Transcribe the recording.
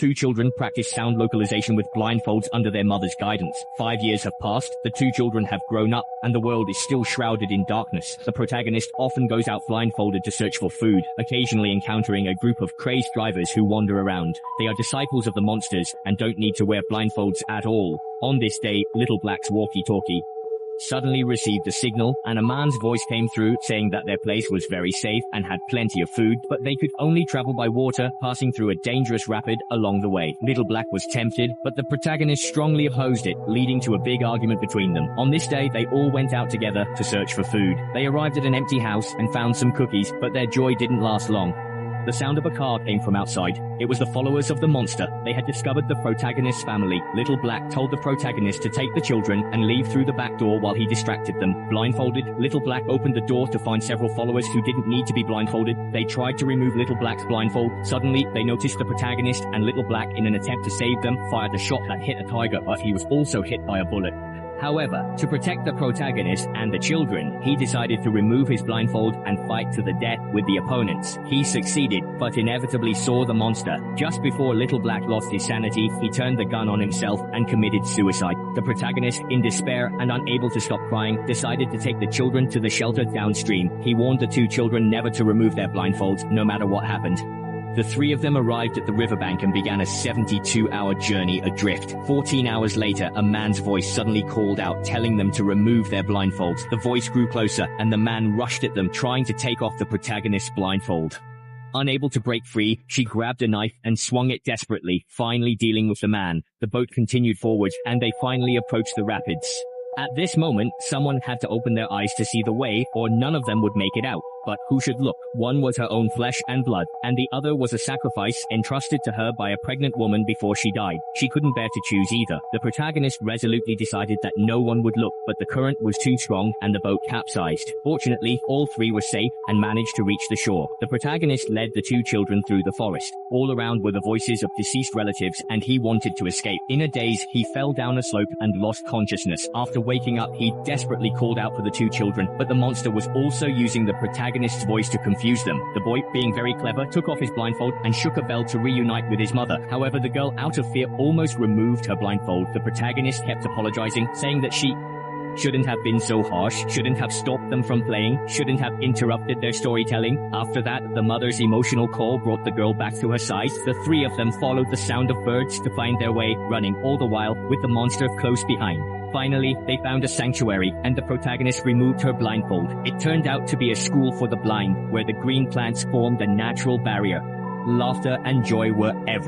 Two children practice sound localization with blindfolds under their mother's guidance. 5 years have passed, the two children have grown up, and the world is still shrouded in darkness. The protagonist often goes out blindfolded to search for food, occasionally encountering a group of crazed drivers who wander around. They are disciples of the monsters, and don't need to wear blindfolds at all. On this day, Little Black's walkie-talkie suddenly received a signal, and a man's voice came through saying that their place was very safe and had plenty of food, but they could only travel by water, passing through a dangerous rapid along the way. Little Black was tempted, but the protagonist strongly opposed it, leading to a big argument between them. On this day, they all went out together to search for food. They arrived at an empty house and found some cookies, but their joy didn't last long. The sound of a car came from outside. It was the followers of the monster. They had discovered the protagonist's family. Little Black told the protagonist to take the children and leave through the back door while he distracted them. Blindfolded, Little Black opened the door to find several followers who didn't need to be blindfolded. They tried to remove Little Black's blindfold. Suddenly, they noticed the protagonist, and Little Black, in an attempt to save them, fired a shot that hit a tiger, but he was also hit by a bullet. However, to protect the protagonist and the children, he decided to remove his blindfold and fight to the death with the opponents. He succeeded, but inevitably saw the monster. Just before Little Black lost his sanity, he turned the gun on himself and committed suicide. The protagonist, in despair and unable to stop crying, decided to take the children to the shelter downstream. He warned the two children never to remove their blindfolds, no matter what happened. The three of them arrived at the riverbank and began a 72-hour journey adrift. 14 hours later, a man's voice suddenly called out, telling them to remove their blindfolds. The voice grew closer, and the man rushed at them, trying to take off the protagonist's blindfold. Unable to break free, she grabbed a knife and swung it desperately, finally dealing with the man. The boat continued forward, and they finally approached the rapids. At this moment, someone had to open their eyes to see the way, or none of them would make it out. But who should look? One was her own flesh and blood, and the other was a sacrifice entrusted to her by a pregnant woman before she died. She couldn't bear to choose either. The protagonist resolutely decided that no one would look, but the current was too strong and the boat capsized. Fortunately, all three were safe and managed to reach the shore. The protagonist led the two children through the forest. All around were the voices of deceased relatives, and he wanted to escape. In a daze, he fell down a slope and lost consciousness. After waking up, he desperately called out for the two children, but the monster was also using the protagonist's voice to confuse them. The boy, being very clever, took off his blindfold and shook a bell to reunite with his mother. However, the girl, out of fear, almost removed her blindfold. The protagonist kept apologizing, saying that she shouldn't have been so harsh, shouldn't have stopped them from playing, shouldn't have interrupted their storytelling. After that, the mother's emotional call brought the girl back to her side. The three of them followed the sound of birds to find their way, running all the while with the monster close behind. Finally, they found a sanctuary, and the protagonist removed her blindfold. It turned out to be a school for the blind, where the green plants formed a natural barrier. Laughter and joy were everywhere.